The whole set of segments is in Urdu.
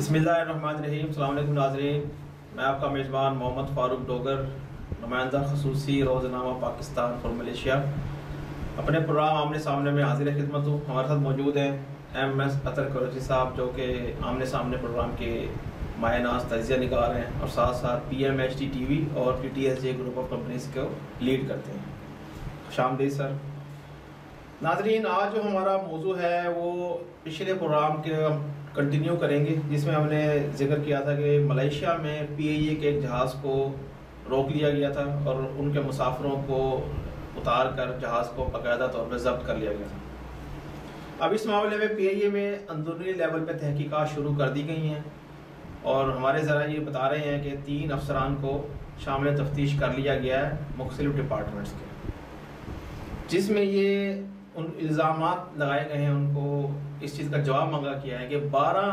بسم اللہ الرحمن الرحیم۔ السلام علیکم ناظرین، میں آپ کا میزبان محمد فاروق ڈوگر، نمائندہ خصوصی روزنامہ پاکستان فار ملیشیا، اپنے پروگرام آمنے سامنے میں حاضر خدمت ہوں۔ ہمارے ساتھ موجود ہیں ایم ایس اطہر قریشی صاحب، جو کہ آمنے سامنے پروگرام کے ماہ ناز تجزیہ نگار ہیں اور ساتھ ساتھ P M H T T V اور P T S J group of companies کو لیڈ کرتے ہیں۔ خوش آمدید سر۔ ناظرین، آج جو ہمارا موضوع ہے وہ پچھلے پروگرام کے کنٹینیو کریں گے، جس میں ہم نے ذکر کیا تھا کہ ملیشیا میں پی اے کے ایک جہاز کو روک لیا گیا تھا اور ان کے مسافروں کو اتار کر جہاز کو باقاعدہ طور پہ ضبط کر لیا گیا تھا۔ اب اس معاملے میں پی اے میں اندرونی لیول پہ تحقیقات شروع کر دی گئی ہیں اور ہمارے ذرائع یہ بتا رہے ہیں کہ 3 افسران کو شامل تفتیش کر لیا گیا ہے مختلف ڈپارٹمنٹس کے، جس میں یہ ان الزامات لگائے گئے ہیں، ان کو اس چیز کا جواب مانگا کیا ہے کہ 12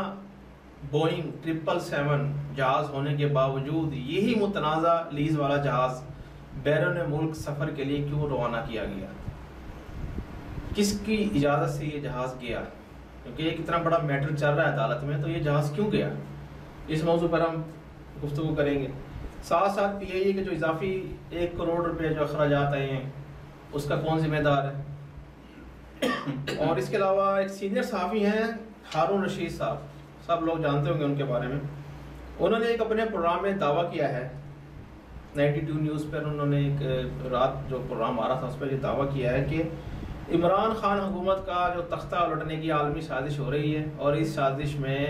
بوئنگ 777 جہاز ہونے کے باوجود یہی متنازع لیز والا جہاز بیرون ملک سفر کے لیے کیوں روانہ کیا گیا، کس کی اجازت سے یہ جہاز گیا، کیونکہ ایک اتنا بڑا میٹر چل رہا ہے عدالت میں، تو یہ جہاز کیوں گیا، اس موضوع پر ہم گفتگو کریں گے۔ ساتھ ساتھ پی اے کے جو اضافی 1 کروڑ روپے جو اخراجات آئے ہیں اس کا کون ذمہ دار ہے، اور اس کے علاوہ ایک سینئر صحافی ہیں ہارون رشید صاحب، سب لوگ جانتے ہوں گے ان کے بارے میں۔ انہوں نے ایک اپنے پروگرام میں دعویٰ کیا ہے 92 نیوز پر، انہوں نے ایک رات جو پروگرام آ رہا تھا اس پر یہ دعویٰ کیا ہے کہ عمران خان حکومت کا جو تختہ الٹنے کی عالمی سازش ہو رہی ہے اور اس سازش میں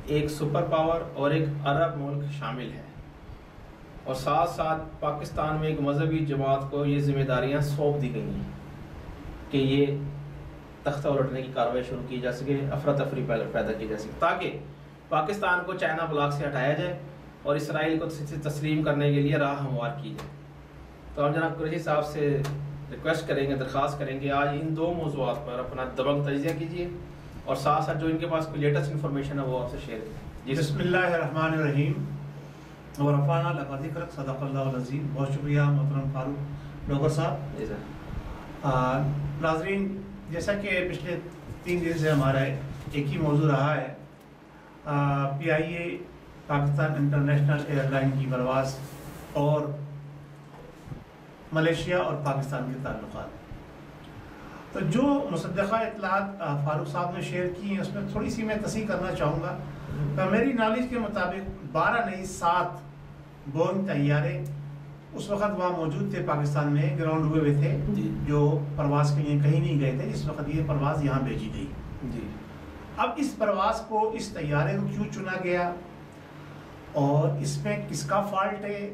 ایک سپر پاور اور ایک عرب ملک شامل ہے، اور ساتھ ساتھ پاکستان میں ایک مذہبی جماعت کو یہ ذمہ داریاں سونپ دی گئی ہیں کہ یہ تختہ الٹنے کی کارروائی شروع کی جا سکے، افراتفری پیدا کی جا سکے، تاکہ پاکستان کو چائنا بلاک سے ہٹایا جائے اور اسرائیل کو تسلیم کرنے کے لیے راہ ہموار کی جائے۔ تو ہم جناب قریشی صاحب سے ریکویسٹ کریں گے، درخواست کریں گے آج ان 2 موضوعات پر اپنا دبنگ تجزیہ کیجیے اور ساتھ ساتھ جو ان کے پاس کوئی لیٹسٹ انفارمیشن ہے وہ آپ سے شیئر کریں۔ جی بسم اللہ الرحمن الرحیم ورفعنا لک ذکرک، صدق اللہ العظیم۔ بہت شکریہ محترم فاروق ڈوگر صاحب۔ جی سر۔ ناظرین، جیسا کہ پچھلے 3 دن سے ہمارا ایک ہی موضوع رہا ہے، پی آئی اے پاکستان انٹرنیشنل ایئر لائن کی پرواز اور ملیشیا اور پاکستان کے تعلقات۔ تو جو مصدقہ اطلاعات فاروق صاحب نے شیئر کی ہیں اس میں تھوڑی سی میں تصحیح کرنا چاہوں گا۔ میری نالج کے مطابق 12 نہیں 7 بوئنگ طیارے اس وقت وہاں موجود تھے، پاکستان میں گراؤنڈ ہوئے تھے، جو پرواز کے لیے کہیں نہیں گئے تھے، اس وقت یہ پرواز یہاں بھیجی گئی۔ جی، اب اس پرواز کو، اس طیارے کو کیوں چنا گیا اور اس میں کس کا فالٹ ہے،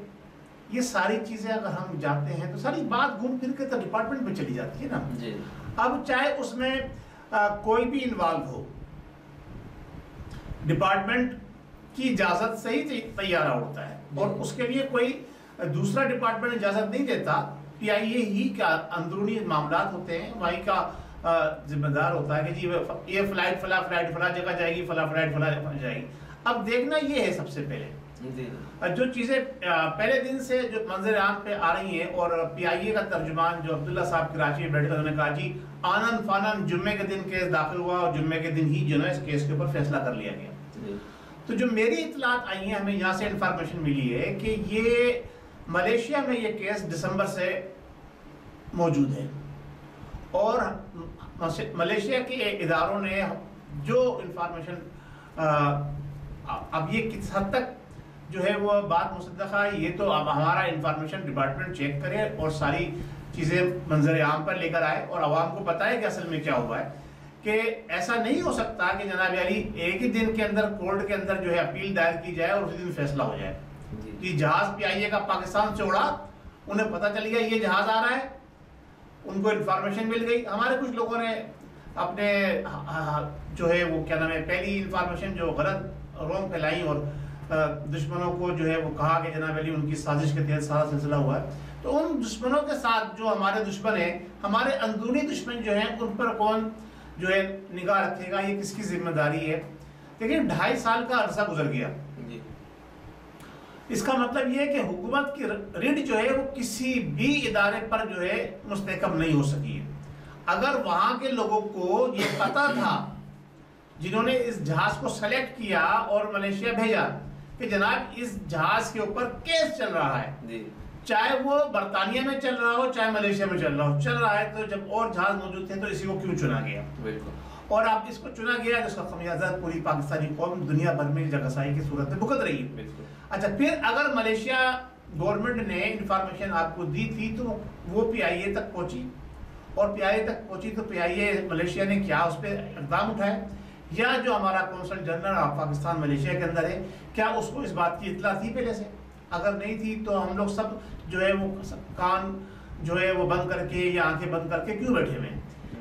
یہ ساری چیزیں اگر ہم جانتے ہیں تو ساری بات گھوم پھر کے تو ڈپارٹمنٹ میں چلی جاتی ہے نا۔ جی، اب چاہے اس میں کوئی بھی انوالو ہو، ڈپارٹمنٹ کی اجازت سے ہی طیارہ اڑتا ہے اور اس کے لیے کوئی دوسرا ڈپارٹمنٹ اجازت نہیں دیتا۔ پی آئی اے ہی کا اندرونی معاملات ہوتے ہیں، وہیں کا ذمہ دار ہوتا ہے کہ جی یہ فلائٹ فلاں جگہ جائے گی، فلاں فلائٹ فلاں جگہ جائے گی۔ اب دیکھنا یہ ہے سب سے پہلے جو چیزیں پہلے دن سے جو منظر عام پہ آ رہی ہیں، اور پی آئی اے کا ترجمان جو عبداللہ صاحب کراچی میں بیٹھے، انہوں نے کہا جی آنن فانن جمعے کے دن کیس داخل ہوا اور جمعے کے دن ہی جو ہے اس کیس کے اوپر فیصلہ کر لیا گیا۔ تو جو میری اطلاعات آئی ہیں، ہمیں یہاں سے انفارمیشن ملی ہے کہ یہ ملیشیا میں یہ کیس دسمبر سے موجود ہے، اور ملیشیا کے اداروں نے جو انفارمیشن اب یہ کس حد تک جو ہے وہ بات مصدقہ ہے، یہ تو اب ہمارا انفارمیشن ڈپارٹمنٹ چیک کرے اور ساری چیزیں منظر عام پر لے کر آئے اور عوام کو بتائے کہ اصل میں کیا ہوا ہے، کہ ایسا نہیں ہو سکتا کہ جناب علی ایک ہی دن کے اندر کورٹ کے اندر جو ہے اپیل دائر کی جائے اور اسی دن فیصلہ ہو جائے۔ کہ جہاز پی آئی اے کا پاکستان سے اڑا، انہیں پتہ چل گیا یہ جہاز آ رہا ہے، ان کو انفارمیشن مل گئی، ہمارے کچھ لوگوں نے اپنے جو ہے وہ کیا نام ہے پہلی انفارمیشن جو غلط رونگ پھیلائی اور دشمنوں کو جو ہے وہ کہا کہ جناب علی ان کی سازش کے تحت سارا سلسلہ ہوا ہے۔ تو ان دشمنوں کے ساتھ جو ہمارے دشمن ہیں، ہمارے اندرونی دشمن جو ہیں، ان پر کون جو ہے نگاہ رکھے گا، یہ کس کی ذمہ داری ہے؟ لیکن 2.5 سال کا عرصہ گزر گیا۔ اس کا مطلب یہ ہے کہ حکومت کی ریڈ جو ہے وہ کسی بھی ادارے پر جو ہے مستحکم نہیں ہو سکی ہے۔ اگر وہاں کے لوگوں کو یہ پتا تھا جنہوں نے اس جہاز کو سلیکٹ کیا اور ملیشیا بھیجا کہ جناب اس جہاز کے اوپر کیس چل رہا ہے، چاہے وہ برطانیہ میں چل رہا ہو چاہے ملیشیا میں چل رہا ہے، تو جب اور جہاز موجود تھے تو اسی کو کیوں چنا گیا؟ اور اب اس کو چنا گیا جس کا خمیازہ پوری پاکستانی قوم دنیا بھر میں جگہسائی کی صورت میں بھگت رہی ہے۔ اچھا، پھر اگر ملیشیا گورنمنٹ نے انفارمیشن آپ کو دی تھی تو وہ پی آئی اے تک پہنچی، اور پی آئی اے تک پہنچی تو پی آئی اے ملیشیا نے کیا اس پہ اقدام اٹھائے، یا جو ہمارا consul general of Pakistan Malaysia کے اندر ہے کیا اس کو اس بات کی اطلاع تھی پہلے سے؟ اگر نہیں تھی تو ہم لوگ سب جو ہے وہ کان جو ہے وہ بند کر کے یا آنکھیں بند کر کے کیوں بیٹھے ہوئے ہیں؟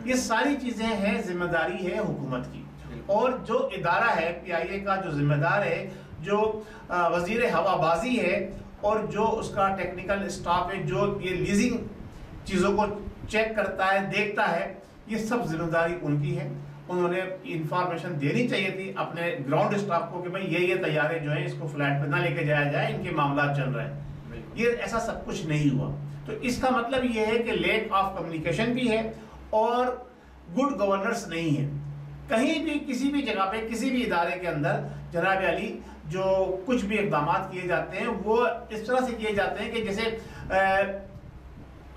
یہ ساری چیزیں ہیں، ذمہ داری ہے حکومت کی، اور جو ادارہ ہے پی آئی اے کا جو ذمہ دار ہے، جو وزیر ہوا بازی ہے، اور جو اس کا ٹیکنیکل اسٹاف ہے جو یہ لیزنگ چیزوں کو چیک کرتا ہے دیکھتا ہے، یہ سب ذمہ داری ان کی ہے۔ انہوں نے انفارمیشن دینی چاہیے تھی اپنے گراؤنڈ اسٹاف کو کہ بھئی یہ طیارے جو ہیں اس کو فلائٹ پہ نہ لے کے جایا جائے، ان کے معاملات چل رہے ہیں۔ یہ ایسا سب کچھ نہیں ہوا، تو اس کا مطلب یہ ہے کہ لیک آف کمیونیکیشن بھی ہے اور گڈ گورننس نہیں ہے۔ کہیں بھی کسی بھی جگہ پہ کسی بھی ادارے کے اندر جناب علی جو کچھ بھی اقدامات کیے جاتے ہیں وہ اس طرح سے کیے جاتے ہیں کہ جیسے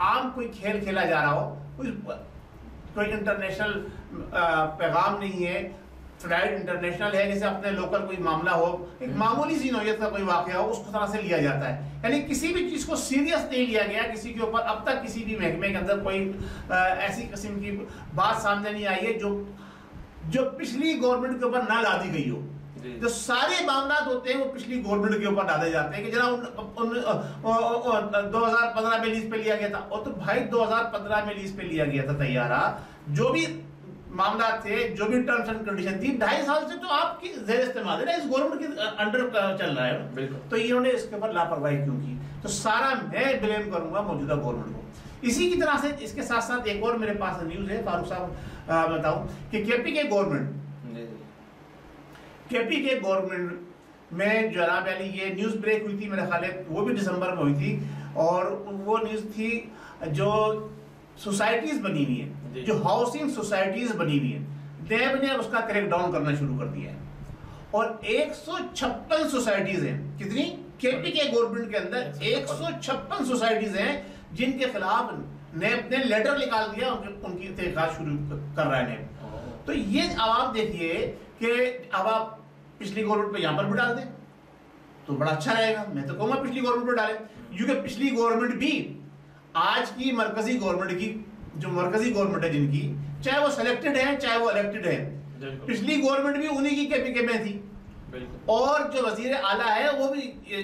عام کوئی کھیل کھیلا جا رہا ہو، کوئی انٹرنیشنل پیغام نہیں ہے، فلائٹ انٹرنیشنل ہے، جیسے اپنے لوکل کوئی معاملہ ہو، ایک معمولی سی نوعیت کا کوئی واقعہ ہو، اس طرح سے لیا جاتا ہے۔ یعنی کسی بھی چیز کو سیریس نہیں لیا گیا، کسی کے اوپر اب تک کسی بھی محکمے کے اندر کوئی ایسی قسم کی بات سامنے نہیں آئی ہے جو پچھلی گورنمنٹ کے اوپر نہ لادی گئی ہو۔ جو سارے معاملات ہوتے ہیں وہ پچھلی گورنمنٹ کے اوپر ڈالے جاتے ہیں کہ جناب 2015 میں لیز پہ لیا گیا تھا، اور تو بھائی 2015 میں لیز پہ لیا گیا تھا طیارہ، جو بھی معاملات تھے، جو بھی ٹرمز اینڈ کنڈیشن تھی، 2.5 سال سے تو آپ کی زیر استعمال ہے نا، اس گورنمنٹ کے انڈر چل رہا ہے، تو انہوں نے اس کے اوپر لاپرواہی کیوں کی؟ تو سارا میں بلیم کروں گا موجودہ گورنمنٹ کو۔ اسی کی طرح سے اس کے ساتھ ساتھ ایک اور میرے پاس نیوز ہے فاروق صاحب بتاؤں کہ کے پی کے گورنمنٹ میں جناب علی یہ نیوز بریک ہوئی تھی، میرے خیال ہے وہ بھی دسمبر میں ہوئی تھی، اور وہ نیوز تھی جو سوسائٹیز بنی ہوئی ہیں، جو ہاؤسنگ سوسائٹیز بنی ہوئی ہیں، نیب نے اس کا کریک ڈاؤن کرنا شروع کر دیا ہے، اور 156 سوسائٹیز ہیں۔ کتنی؟ کے پی کے گورنمنٹ کے اندر 156 سوسائٹیز ہیں جن کے خلاف نیب نے لیٹر نکال دیا، ان کی تحقیقات شروع کر رہا ہے نیب۔ تو یہ اب آپ دیکھیے کہ اب آپ پچھلی گورنمنٹ پہ یہاں پر بھی ڈال دیں تو بڑا اچھا رہے گا، میں تو کہوں گا پچھلی گورنمنٹ پہ ڈالیں، کیونکہ پچھلی گورنمنٹ بھی آج کی مرکزی گورنمنٹ کی، جو مرکزی گورنمنٹ ہے جن کی، چاہے وہ سلیکٹڈ ہے چاہے وہ الیکٹڈ ہے، پچھلی گورنمنٹ بھی انہی کی کے پی کے میں تھی، اور جو وزیر اعلیٰ ہے وہ بھی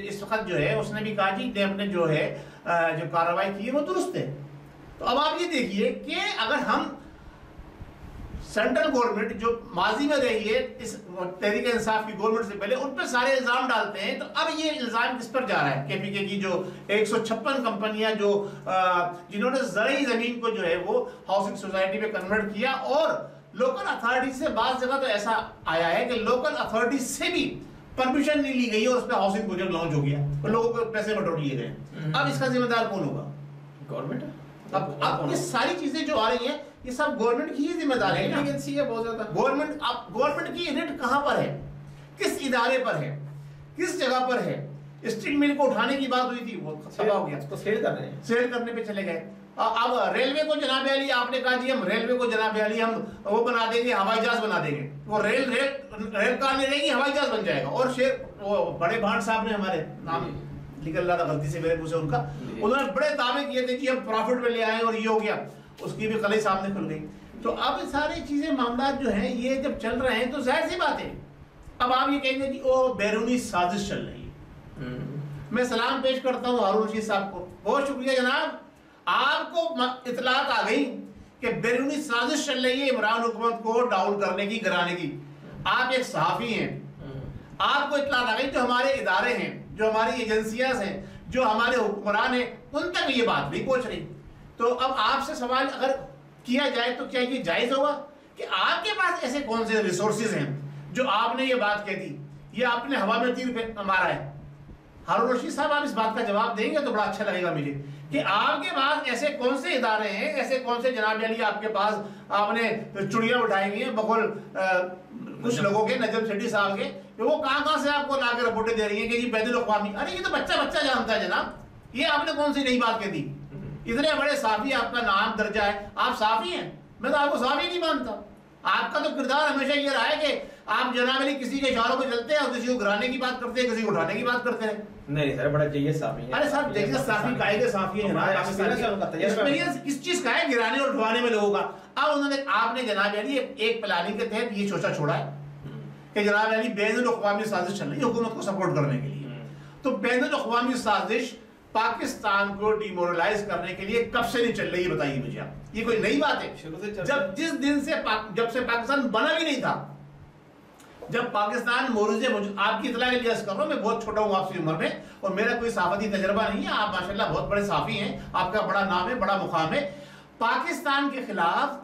اس وقت جو ہے اس نے بھی کہا جی نیب نے جو ہے جو کارروائی کی ہے وہ درست ہے۔ تو اب آپ یہ دیکھیے کہ اگر ہم سینٹرل گورنمنٹ جو ماضی میں رہی ہے اس تحریک انصاف کی گورنمنٹ سے پہلے، ان پہ سارے الزام ڈالتے ہیں، تو اب یہ الزام کس پر جا رہا ہے؟ کے پی کے کی جو 156 کمپنیاں جو جنہوں نے زرعی زمین کو جو ہے وہ ہاؤسنگ سوسائٹی میں کنورٹ کیا، اور لوکل اتھارٹی سے بعض جگہ تو ایسا آیا ہے کہ لوکل اتھارٹی سے بھی پرمیشن نہیں لی گئی اور اس پہ ہاؤسنگ پروجیکٹ لانچ ہو گیا اور لوگوں کو پیسے بٹور لیے گئے۔ اب اس کا ذمہ دار کون ہوگا؟ گورنمنٹ۔ اب یہ ساری چیزیں جو آ رہی ہیں یہ سب گورنمنٹ کی ہی ذمہ داری ہے نا۔ بہت زیادہ گورنمنٹ کی ریٹ کہاں پر ہے، کس ادارے پر ہے، کس جگہ پر ہے؟ اسٹیل مل کو اٹھانے کی بات ہوئی تھی، وہ تباہ ہو گیا، اس کو سیل کر رہے ہیں، سیل کرنے پہ چلے گئے۔ اب ریلوے کو جناب علی آپ نے کہا جی ہم ریلوے کو جناب علی ہم وہ بنا دیں گے، ہوائی جہاز بنا دیں گے، وہ ریل کار نہیں رہے گی، ہوائی جہاز بن جائے گا۔ اور وہ بڑے بھان صاحب نے ہمارے نام نکل رہا تھا غلطی سے میرے منہ سے ان کا، انہوں نے بڑے دعوے کیے تھے کہ ہم پروفٹ میں لے آئے اور یہ ہو گیا، اس کی بھی قلعے سامنے کھل گئی۔ تو اب ساری چیزیں معاملات جو ہیں یہ جب چل رہے ہیں تو ظاہر سی بات ہے اب آپ یہ کہیں گے کہ وہ بیرونی سازش چل رہی ہے۔ میں سلام پیش کرتا ہوں ہارون رشید صاحب کو، بہت شکریہ جناب، آپ کو اطلاعات آ گئی کہ بیرونی سازش چل رہی ہے عمران حکومت کو ڈاؤن کرنے کی، گرانے کی۔ آپ ایک صحافی ہیں، آپ کو اطلاعات آ گئی، جو ہمارے ادارے ہیں، جو ہماری ایجنسیاں ہیں، جو ہمارے حکمران ہیں، ان تک یہ بات نہیں پہنچ رہی۔ تو اب آپ سے سوال اگر کیا جائے تو کیا یہ جائز ہوگا کہ آپ کے پاس ایسے کون سے ریسورسز ہیں جو آپ نے یہ بات کہہ دی، یہ آپ نے ہوا میں تیر مارا ہے؟ ہارون رشید صاحب آپ اس بات کا جواب دیں گے تو بڑا اچھا لگے گا مجھے کہ آپ کے پاس ایسے کون سے ادارے ہیں، ایسے کون سے جناب علی آپ کے پاس آپ نے چڑیاں اٹھائی ہوئی ہیں بقول کچھ لوگوں کے نجم سیٹھی صاحب کے وہ کہاں سے آپ کو لا کے رپورٹیں دے رہی ہیں کہ جی بین الاقوامی. ارے یہ تو بچہ جانتا ہے جناب, یہ آپ نے کون سی نئی بات کہہ دی؟ اتنے بڑے صحافی, آپ کا نام درجہ ہے, آپ صحافی ہیں, میں تو آپ کو صحافی نہیں مانتا. آپ کا تو کردار ہمیشہ یہ رہا ہے کہ آپ جناب علی کسی کے اشاروں پہ چلتے ہیں اور کسی کو گرانے کی بات کرتے ہیں, کسی کو اٹھانے کی بات کرتے ہیں. نہیں سر, بڑا جیت صحافی ہیں. ارے صاحب جیت صحافی کائے کے صحافی ہیں جناب, ایکسپیرینس کس چیز کا ہے گرانے اور اٹھوانے میں لوگوں کا. اب انہوں نے, آپ نے جناب علی ایک پلاننگ کے تحت یہ سوچا چھوڑا ہے کہ جناب علی بین الاقوامی سازش چل رہی ہے حکومت کو سپورٹ کرنے کے لیے. تو بین الاقوامی سازش پاکستان کو ڈیمورلائز کرنے کے لیے کب سے نہیں چل رہی ہے بتائیے مجھے آپ؟ یہ کوئی نئی بات ہے؟ جب جس دن سے جب سے پاکستان بنا بھی نہیں تھا, جب پاکستان موروث آپ کی اطلاع کے لیے عرض کر رہا ہوں, میں بہت چھوٹا ہوں آپ کی عمر میں اور میرا کوئی صحافتی تجربہ نہیں ہے, آپ ماشاءاللہ بہت بڑے صحافی ہیں, آپ کا بڑا نام ہے, بڑا مقام ہے. پاکستان کے خلاف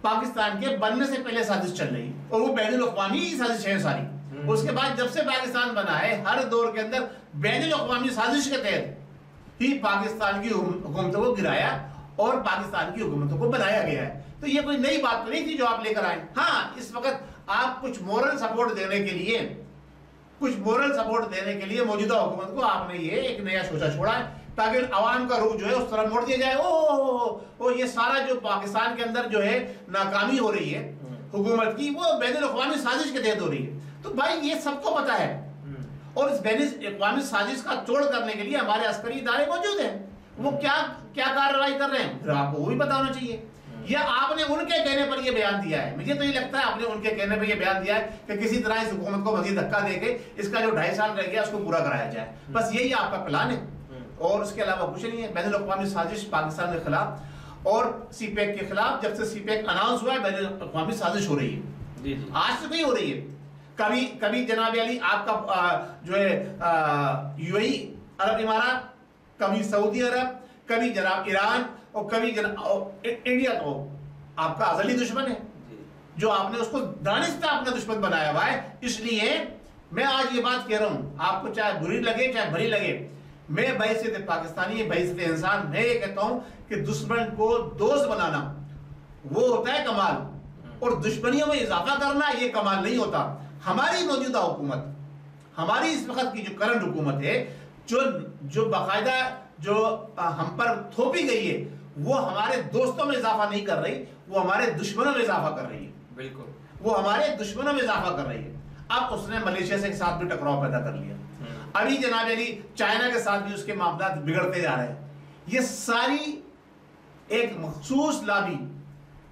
پاکستان کے بننے سے پہلے سازش چل رہی ہے اور وہ بین الاقوامی سازش ہے ساری. اس کے بعد جب سے پاکستان بنا ہے ہر دور کے اندر بین الاقوامی سازش کے تحت ہی پاکستان کی حکومتوں کو گرایا اور پاکستان کی حکومتوں کو بنایا گیا ہے. تو یہ کوئی نئی بات تو نہیں تھی جو آپ لے کر آئے. ہاں اس وقت آپ کچھ مورل سپورٹ دینے کے لیے موجودہ حکومت کو آپ نے یہ ایک نیا سوچا چھوڑا ہے تاکہ عوام کا رخ جو ہے اس طرح موڑ دیا جائے. یہ سارا جو پاکستان کے اندر جو ہے ناکامی ہو رہی ہے حکومت کی, وہ بین الاقوامی سازش کے تحت ہو رہی ہے. تو بھائی یہ سب کو پتا ہے اور اس بین الاقوامی سازش کا توڑ کرنے کے لیے ہمارے عسکری ادارے موجود ہیں. وہ کیا کارروائی کر رہے ہیں آپ کو وہ بھی پتا ہونا چاہیے. یا آپ نے ان کے کہنے پر یہ بیان دیا ہے؟ مجھے تو یہ لگتا ہے آپ نے ان کے کہنے پر یہ بیان دیا ہے کہ کسی طرح اس حکومت کو مزید دھکا دے کے اس کا جو 2.5 سال رہ گیا اس کو پورا کرایا جائے. بس یہی آپ کا پلان ہے اور اس کے علاوہ کچھ نہیں ہے. بین الاقوامی سازش پاکستان کے خلاف اور سی پیک کے خلاف, جب سے سی پیک اناؤنس ہوا ہے بین الاقوامی سازش ہو رہی ہے. آج سے نہیں ہو رہی ہے. کبھی جناب علی آپ کا جو ہے یو اے ای عرب امارات, کبھی سعودی عرب, کبھی جناب ایران اور کبھی جناب انڈیا, تو آپ کا ازلی دشمن ہے جو آپ نے اس کو دانستہ اپنا دشمن بنایا ہوا ہے. اس لیے میں آج یہ بات کہہ رہا ہوں, آپ کو چاہے بری لگے چاہے بھلی لگے, میں بحیثیت پاکستانی بحیثیت انسان میں یہ کہتا ہوں کہ دشمن کو دوست بنانا وہ ہوتا ہے کمال, اور دشمنیوں میں اضافہ کرنا یہ کمال نہیں ہوتا. ہماری موجودہ حکومت, ہماری اس وقت کی جو کرنٹ حکومت ہے, جو باقاعدہ جو ہم پر تھوپی گئی ہے, وہ ہمارے دوستوں میں اضافہ نہیں کر رہی, وہ ہمارے دشمنوں میں اضافہ کر رہی ہے. بالکل, وہ ہمارے دشمنوں میں اضافہ کر رہی ہے. اب اس نے ملیشیا سے ساتھ بھی ٹکراؤ پیدا کر لیا, ابھی جناب علی چائنا کے ساتھ بھی اس کے معاملات بگڑتے جا رہے ہیں. یہ ساری ایک مخصوص لابی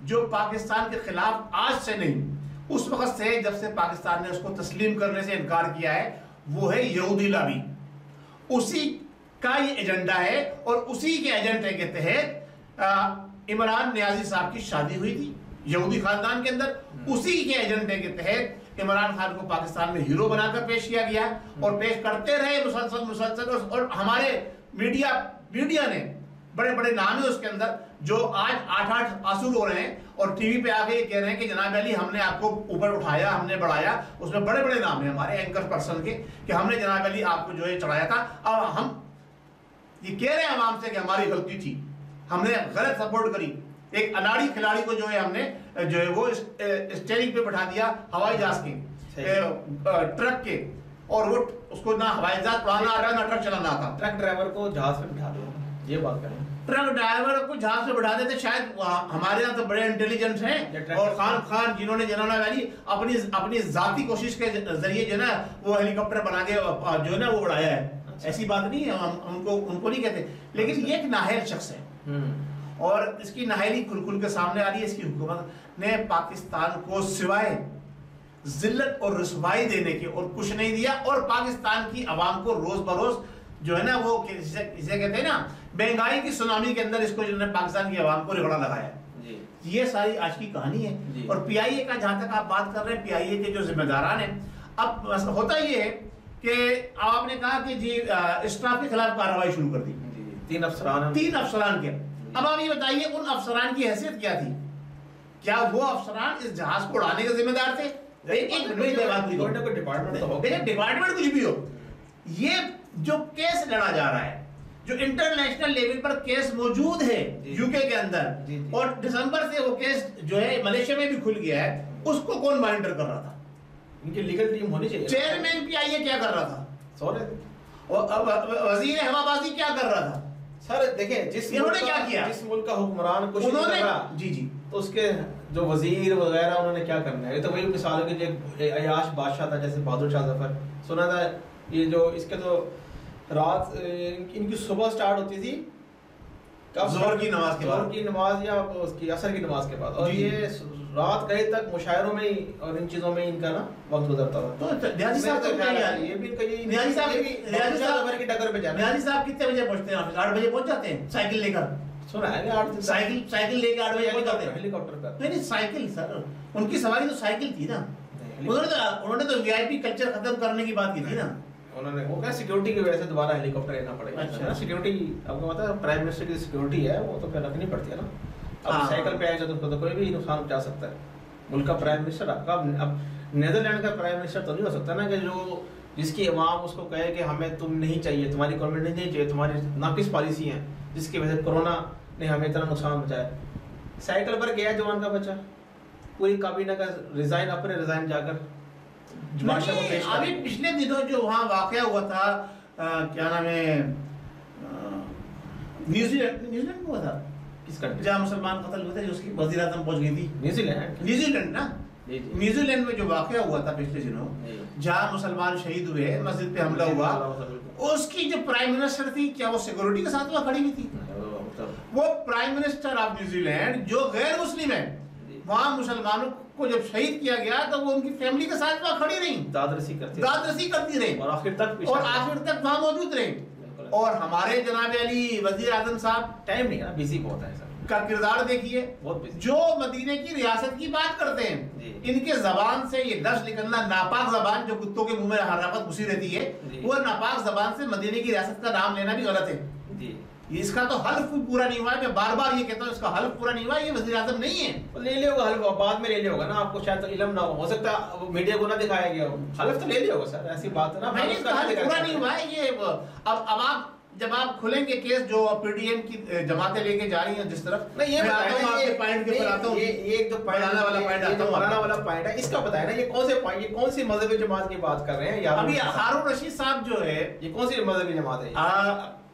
جو پاکستان کے خلاف آج سے نہیں, اس وقت سے جب سے پاکستان نے اس کو تسلیم کرنے سے انکار کیا ہے, وہ ہے یہودی لابی. اسی کا یہ ایجنڈا ہے اور اسی کے ایجنڈے کے تحت عمران نیازی صاحب کی شادی ہوئی تھی یہودی خاندان کے اندر. اسی کے ایجنڈے کے تحت عمران خان کو پاکستان میں ہیرو بنا کر پیش کیا گیا اور پیش کرتے رہے مسلسل. اور ہمارے میڈیا نے بڑے بڑے نام ہیں اس کے اندر جو آج 8 آنسو رو رہے ہیں اور ٹی وی پہ آگے یہ کہہ رہے ہیں کہ جناب علی ہم نے آپ کو اوپر اٹھایا, ہم نے بڑھایا. اس میں بڑے بڑے نام ہیں ہمارے اینکر پرسن کے کہ ہم نے جناب علی آپ کو جو ہے چڑھایا تھا. اب ہم یہ کہہ رہے ہیں عوام سے کہ ہماری غلطی تھی, ہم نے غلط سپورٹ کری. ایک اناڑی کھلاڑی کو جو ہے ہم نے جو ہے وہ اسٹیئرنگ پہ بٹھا دیا ہوائی جہاز کے, ٹرک کے, اور وہ اس کو نہ ہوائی جہاز پڑھانا آ رہا نہ ٹرک چلانا آتا. ٹرک ڈرائیور کو جہاز پہ بٹھا دو, یہ بات کریں. ٹرک ڈرائیور کو جہاز پہ بٹھا دیتے, شاید ہمارے یہاں تو بڑے انٹیلیجنٹ ہیں اور خان جنہوں نے جناب علی اپنی ذاتی کوشش کے ذریعے جو ہے نا وہ ہیلی کاپٹر بنا کے جو ہے نا وہ اڑایا ہے. ایسی بات نہیں ہے, ہم ان کو نہیں کہتے, لیکن یہ ایک نااہل شخص ہے اور اس کی نااہلی کھل کے سامنے آ رہی ہے. اس کی حکومت نے پاکستان کو سوائے ذلت اور رسوائی دینے کے اور کچھ نہیں دیا, اور پاکستان کی عوام کو روز بروز جو ہے نا وہ اسے کہتے ہیں نا مہنگائی کی سونامی کے اندر اس کو جنہوں نے پاکستان کی عوام کو رگڑا لگایا. یہ ساری آج کی کہانی ہے. اور پی آئی اے کا جہاں تک آپ بات کر رہے ہیں, پی آئی اے کے جو ذمہ داران ہیں, اب ہوتا یہ ہے کہ آپ نے کہا کہ جی اسٹاف کے خلاف کارروائی شروع کر دی, 3 افسران کے. اب آپ یہ بتائیے ان افسران کی حیثیت کیا تھی؟ کیا وہ افسران اس جہاز کو اڑانے کے ذمہ دار تھے؟ ڈپارٹمنٹ کچھ بھی ہو, یہ جو کیس لڑا جا رہا ہے, جو انٹرنیشنل لیول پر کیس موجود ہے یو کے اندر, اور دسمبر سے وہ کیس جو ہے ملیشیا میں بھی کھل گیا ہے, اس کو کون مانیٹر کر رہا تھا؟ ان کی لیگل ٹیم ہونی چاہیے. چیئرمین پی آئی اے کیا کر رہا تھا؟ سو رہے تھے. وزیر ہوا بازی کیا کر رہا تھا؟ سر دیکھیں جس ملک کا حکمران کچھ نہیں کر رہا جی تو اس کے جو وزیر وغیرہ انہوں نے کیا کرنا ہے. یہ تو وہی مثال ہے کہ جو عیاش بادشاہ تھا جیسے بہادر شاہ ظفر سنا تھا. یہ جو اس کے تو رات ان کی صبح سٹارٹ ہوتی تھی ظہر کی نماز کے بعد، ظہر کی نماز یا اس کی عصر کی نماز کے بعد، اور یہ رات گئے تک مشاعروں میں اور ان چیزوں میں ان کا نا وقت گزرتا تھا. تو نیازی صاحب یہ بھی نیازی صاحب کی ٹکر پہ جانا. نیازی صاحب کتنے بجے پہنچتے ہیں آفس؟ 8 بجے پہنچ جاتے ہیں سائیکل لے کر. سنا ہے 8 سائیکل لے کے 8 بجے پہنچ جاتے ہیں ہیلی کاپٹر کا. نہیں سائیکل سر، ان کی سواری تو سائیکل تھی نا. انہوں نے تو وی آئی پی کلچر ختم کرنے کی بات کی تھی نا. انہوں نے وہ کہا سیکیورٹی کی وجہ سے دوبارہ ہیلی کاپٹر لینا پڑے گا. سیکیورٹی آپ کو پتا ہے پرائم منسٹر کی سیکیورٹی ہے وہ تو پھر رکھنی پڑتی ہے نا. اب سائیکل پہ آئے تو کوئی بھی نقصان پہنچا سکتا ہے. ملک کا پرائم منسٹر آپ کا اب نیدرلینڈ کا پرائم منسٹر تو نہیں ہو سکتا نا کہ جو جس کی عوام اس کو کہے کہ ہمیں تم نہیں چاہیے، تمہاری گورنمنٹ نہیں چاہیے، تمہاری ناقص پالیسی ہیں جس کی وجہ سے کورونا نے ہمیں اتنا نقصان پہنچایا. سائیکل پر گیا جوان کا بچہ، پوری کابینہ کا ریزائن اپنے ریزائن جا کر بادشاہ کو پیش کر. ابھی پچھلے دنوں جو وہاں واقعہ ہوا تھا کیا نام ہے نیوزی لینڈ میں ہوا تھا کس کنٹری جہاں مسلمان قتل ہوئے تھے، جو اس کی وزیر اعظم پہنچ گئی تھی. نیوزی لینڈ نا. نیوزی لینڈ میں جو واقعہ ہوا تھا پچھلے دنوں جہاں مسلمان شہید ہوئے، مسجد پہ حملہ ہوا، اس کی جو پرائم منسٹر تھی کیا وہ سیکورٹی کے ساتھ وہاں کھڑی ہوئی تھی؟ وہ prime minister of New Zealand جو غیر مسلم ہے، وہاں مسلمانوں کو جب شہید کیا گیا تو وہ ان کی فیملی کے ساتھ وہاں کھڑی رہی، داد رسی کرتی رہی اور آخر تک وہاں موجود رہی. اور ہمارے جناب علی وزیر اعظم صاحب ٹائم نہیں ہے نا، بیزی بہت ہے سر کا کردار دیکھیے، جو مدینے کی ریاست کی بات کرتے ہیں، ان کے زبان سے یہ لفظ نکلنا ناپاک زبان جو کتوں کے منہ میں ہر وقت گھسی رہتی ہے، وہ ناپاک زبان سے مدینے کی ریاست کا نام لینا بھی غلط ہے. اس کا تو حلف پورا نہیں ہوا ہے. میں بار بار یہ کہتا ہوں اس کا حلف پورا نہیں ہوا. یہ وزیر اعظم نہیں ہے. لے لے ہوگا حلف، بعد میں لے لے ہوگا نا. آپ کو شاید علم نہ ہو سکتا ہے میڈیا کو نہ دکھایا گیا ہو. حلف تو لے لے ہوگا سر، ایسی بات ہے نا. میں اس کا حلف پورا نہیں ہوا ہے. یہ اب آپ جب آپ کھلیں گے کیس جو پی ڈی ایم کی جماعتیں لے کے جا رہی ہیں جس طرف، میں یہ پوائنٹ کے پر آتا ہوں. یہ ایک جو مولانا والا پوائنٹ ہے، اس کا بتایا نا یہ کون سے پوائنٹ، یہ کون سی مذہبی جماعت کی بات کر رہے ہیں. ابھی ہارون رشید صاحب جو ہے یہ کون سی مذہبی جماعت ہے؟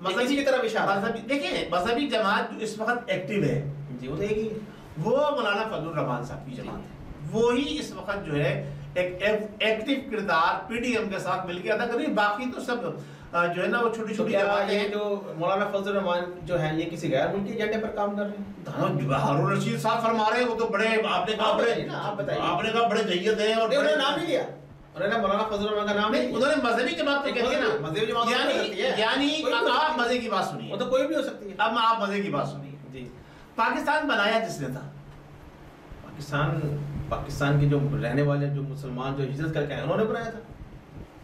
مذہبی کی طرف اشارہ. دیکھیں مذہبی جماعت جو اس وقت ایکٹیو ہے جی وہ دیکھیے وہ مولانا فضل الرحمان صاحب کی جماعت ہے. وہی اس وقت جو ہے ایک ایکٹیو کردار پی ڈی ایم کے ساتھ مل کے ادا کر رہی ہے. باقی تو سب جو ہے نا وہ چھوٹی چھوٹی جماعتیں ہیں. جو مولانا فضل الرحمان جو ہیں یہ کسی غیر ملکی ایجنڈے پر کام کر رہے ہیں. ہارون رشید صاحب فرما رہے ہیں وہ تو بڑے آپ نے کہا بڑے جید ہیں اور انہوں نے نام نہیں لیا. انہوں نے مولانا فضل الرحمان کا نام نہیں. انہوں نے مذہبی جماعت تو کہتے ہیں نا. مذہبی جماعت یعنی اب آپ مزے کی بات سنیے. وہ تو کوئی بھی ہو سکتی ہے. اب آپ مزے کی بات سنیے. جی پاکستان بنایا جس نے تھا، پاکستان کے جو رہنے والے جو مسلمان جو ہجرت کر کے آئے انہوں نے بنایا تھا.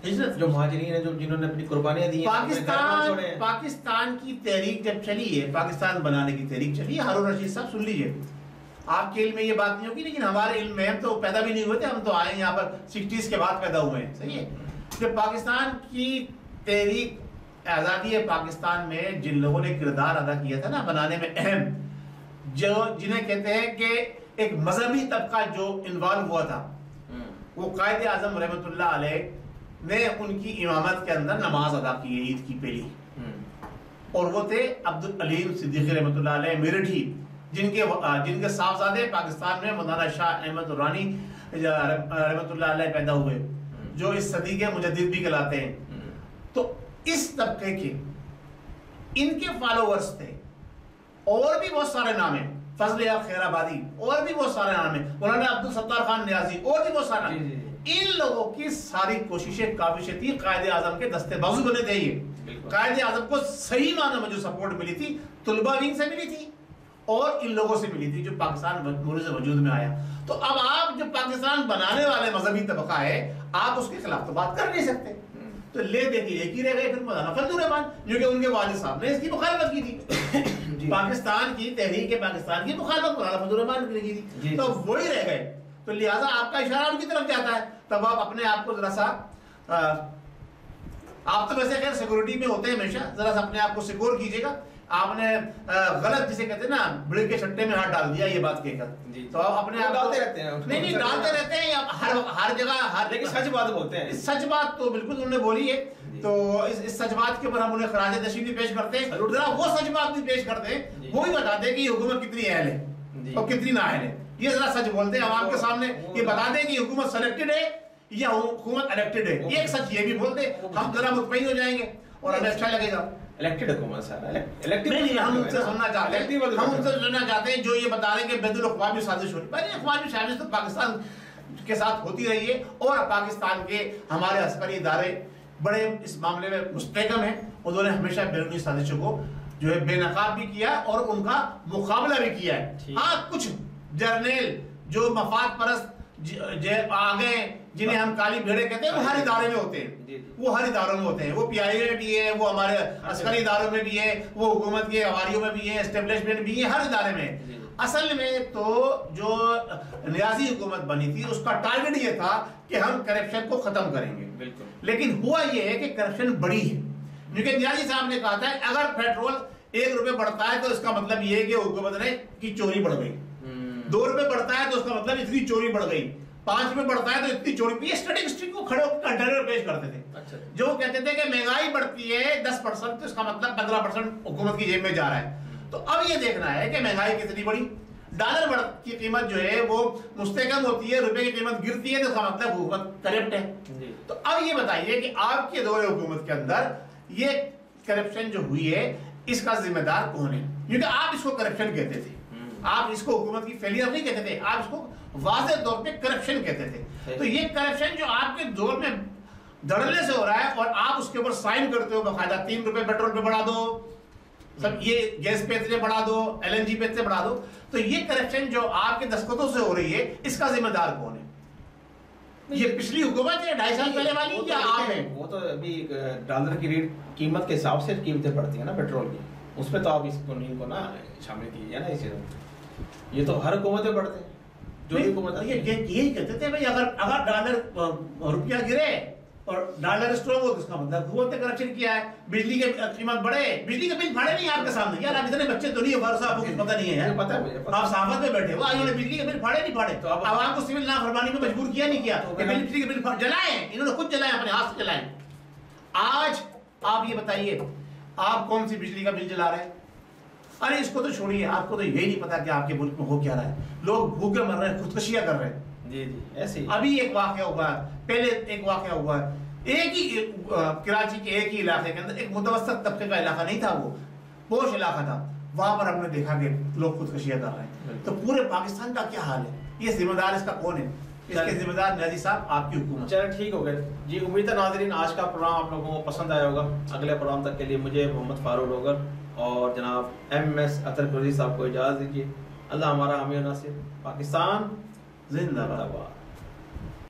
ہجرت جو مہاجرین ہیں جو جنہوں نے اپنی قربانیاں دی ہیں. پاکستان کی تحریک جب چلی ہے، پاکستان بنانے کی تحریک چلی ہے، ہارون رشید صاحب سن لیجئے. آپ کے علم میں یہ بات نہیں ہوگی لیکن ہمارے علم میں ہم تو پیدا بھی نہیں ہوئے تھے. ہم تو آئے یہاں پر 60s کے بعد پیدا ہوئے ہیں. صحیح ہے. جب پاکستان کی تحریک آزادی پاکستان میں جن لوگوں نے کردار ادا کیا تھا نا بنانے میں اہم، جو جنہیں کہتے ہیں کہ ایک مذہبی طبقہ جو انوالو ہوا تھا، وہ قائد اعظم رحمۃ اللہ علیہ نے ان کی امامت کے اندر نماز ادا کی ہے عید کی پہلی. اور وہ تھے عبدالعلیم صدیقی رحمۃ اللہ علیہ میرٹھی، جن کے صاحبزادے پاکستان میں مولانا شاہ احمد درانی رحمۃ اللہ علیہ پیدا ہوئے، جو اس صدی کے مجدد بھی کہلاتے ہیں. تو اس طبقے کے ان کے فالوورز تھے. اور بھی بہت سارے نام ہیں، فضل حق خیر آبادی، اور بھی بہت سارے نام ہیں، مولانا عبدالستار خان نیازی، اور بھی بہت سارے نام. ان لوگوں کی ساری کوششیں کاوشیں تھی قائد اعظم کے دستے بازو بنے تھے. یہ قائد اعظم کو صحیح معنی میں جو سپورٹ ملی تھی طلبہ ونگ سے ملی تھی اور ان لوگوں سے ملی تھی جو پاکستان مورد وجود میں آیا. تو اب آپ جو پاکستان بنانے والے مذہبی طبقہ ہے، آپ اس کے خلاف تو بات کر نہیں سکتے. تو لے دے کے ایک ہی رہ گئے پھر مولانا فضل الرحمان، جو کہ ان کے والد صاحب نے اس کی مخالفت کی تھی. پاکستان کی تحریک پاکستان کی مخالفت مولانا فضل الرحمان نے کی تھی. تو وہی رہ گئے. تو لہٰذا آپ کا اشارہ ان کی طرف جاتا ہے. تب آپ اپنے آپ کو ذرا سا آپ تو ویسے خیر سیکورٹی میں ہوتے ہیں ہمیشہ، ذرا سا اپنے آپ کو سیکور کیجیے گا. آپ نے غلط جسے کہتے ہیں نا بڑے کے چھٹے میں ہاتھ ڈال دیا یہ بات کہہ کر، تو آپ اپنے آپ ڈالتے رہتے ہیں. نہیں ڈالتے رہتے ہیں ہر جگہ لیکن سچ بات بولتے ہیں. سچ بات تو بالکل انہوں نے بولی ہے، تو اس سچ بات کے اوپر ہم انہیں خراج تحسین بھی پیش کرتے ہیں. ذرا وہ سچ بات بھی پیش کرتے ہیں، وہ بھی بتاتے ہیں کہ یہ حکومت کتنی اہل ہے اور کتنی نااہل ہے. یہ ذرا سچ بولتے ہیں عوام کے سامنے، یہ بتا دیں کہ حکومت سلیکٹڈ ہے یا حکومت الیکٹڈ ہے. یہ ایک سچ یہ بھی بولتے، ہم ذرا مطمئن ہو جائیں گے اور ہمیں اچھا لگے گا. الیکٹڈ حکومت سر ہم ان سے سننا چاہتے ہیں جو یہ بتا رہے ہیں کہ بین الاقوامی سازش ہو رہی ہے. بین الاقوامی سازش تو پاکستان کے ساتھ ہوتی رہی ہے اور پاکستان کے ہمارے عسکری ادارے بڑے اس معاملے میں مستحکم ہیں. انہوں نے ہمیشہ بیرونی سازشوں کو جو ہے بے نقاب بھی کیا اور ان کا مقابلہ بھی کیا ہے. ہاں کچھ جرنیل جو مفاد پرست آگے جنہیں ہم کالی بھیڑے کہتے ہیں وہ ہر ادارے میں ہوتے ہیں، وہ ہر اداروں میں ہوتے ہیں. وہ پی آئی اے بھی ہے، وہ ہمارے عسکری اداروں میں بھی ہے، وہ حکومت کے حواریوں میں بھی ہے، اسٹیبلشمنٹ بھی ہے، ہر ادارے میں. اصل میں تو جو ریاضی حکومت بنی تھی اس کا ٹارگٹ یہ تھا کہ ہم کرپشن کو ختم کریں گے. لیکن ہوا یہ ہے کہ کرپشن بڑی ہے، کیونکہ نیازی صاحب نے کہا تھا اگر پیٹرول 1 روپے بڑھتا ہے تو اس کا مطلب یہ ہے کہ حکومت نے کی چوری بڑھ گئی. 2 روپے بڑھتا ہے تو اس کا مطلب اتنی چوری بڑھ گئی. 5 روپے بڑھتا ہے تو اتنی چوری. یہ اسٹیٹسٹک کو کھڑے ہو کر کنٹینر پیش کرتے تھے. جو کہتے تھے کہ مہنگائی بڑھتی ہے 10% تو اس کا مطلب 15% حکومت کی جیب میں جا رہا ہے. تو اب یہ دیکھنا ہے کہ مہنگائی کتنی بڑھی. ڈالر کی قیمت جو ہے وہ مستحکم ہوتی ہے، روپے کی قیمت گرتی ہے تو اس کا مطلب حکومت کرپٹ ہے. تو اب یہ بتائیے کہ آپ کے دور حکومت کے اندر یہ کرپشن جو ہوئی ہے اس کا ذمہ دار کون ہے؟ کیونکہ آپ اس کو کرپشن کہتے تھے، آپ اس کو حکومت کی فیلئر نہیں کہتے تھے، آپ اس کو واضح طور پہ کرپشن کہتے تھے. تو یہ کرپشن جو آپ کے دور میں دھڑلے سے ہو رہا ہے اور آپ اس کے اوپر سائن کرتے ہو باقاعدہ 3 روپے پیٹرول پہ بڑھا دو، سب یہ گیس پہ اتنے بڑھا دو، LNG پہ اتنے بڑھا دو. تو یہ کرپشن جو آپ کے دستخطوں سے ہو رہی ہے اس کا ذمہ دار کون ہے؟ یہ پچھلی حکومت ہے 2.5 سال پہلے والی یا آپ ہیں؟ وہ تو ابھی ڈالر کی ریٹ قیمت کے حساب سے قیمتیں بڑھتی ہیں نا پیٹرول کی، اس پہ تو آپ اس کو نا شامل کیجیے نا. اسی طرح یہ تو ہر حکومتیں بڑھتے ہیں. جو حکومت یہی کہتے تھے بھائی اگر ڈالر روپیہ گرے اور ڈالر اسٹرانگ ہو تو اس کا مطلب حکومت نے کرپشن کیا ہے. بجلی کی قیمت بڑھے، بجلی کا بل پھاڑے نہیں آپ کے سامنے. یار آپ اتنے بچے تو نہیں ہو فاروق صاحب کو کچھ پتہ نہیں ہے. پتہ ہے مجھے، آپ صحافت میں بیٹھے ہو، انہوں نے بجلی کے بل پھاڑے نہیں پھاڑے؟ تو عوام کو سول نافرمانی میں مجبور کیا نہیں کیا کہ بجلی کے بل جلائیں؟ انہوں نے خود جلائیں، اپنے ہاتھ سے جلائیں. آج آپ یہ بتائیے آپ کون سی بجلی کا بل جلا رہے ہیں؟ ارے اس کو تو چھوڑیے، آپ کو تو یہی نہیں پتا کہ آپ کے ملک میں ہو کیا رہا ہے. لوگ بھوکے مر رہے ہیں، خودکشیاں کر رہے ہیں. جی ایسے ہی ابھی ایک واقعہ ہوا ہے، پہلے ایک واقعہ ہوا ہے ایک ہی کراچی کے ایک ہی علاقے کے اندر، ایک متوسط طبقے کا علاقہ نہیں تھا، وہ پوش علاقہ تھا. وہاں پر ہم نے دیکھا کہ لوگ خودکشیاں کر رہے ہیں. تو پورے پاکستان کا کیا حال ہے؟ یہ ذمہ دار اس کا کون ہے؟ اس کے ذمہ دار نیازی صاحب آپ کی حکومت. چلیں ٹھیک ہو گئے جی. امید ہے ناظرین آج کا پروگرام آپ لوگوں کو پسند آیا ہوگا. اگلے پروگرام تک کے لیے مجھے محمد فاروق ڈوگر اور جناب MS اطہر قریشی صاحب کو اجازت دیجیے. اللہ ہمارا حامی و ناصر. پاکستان زندہ باد.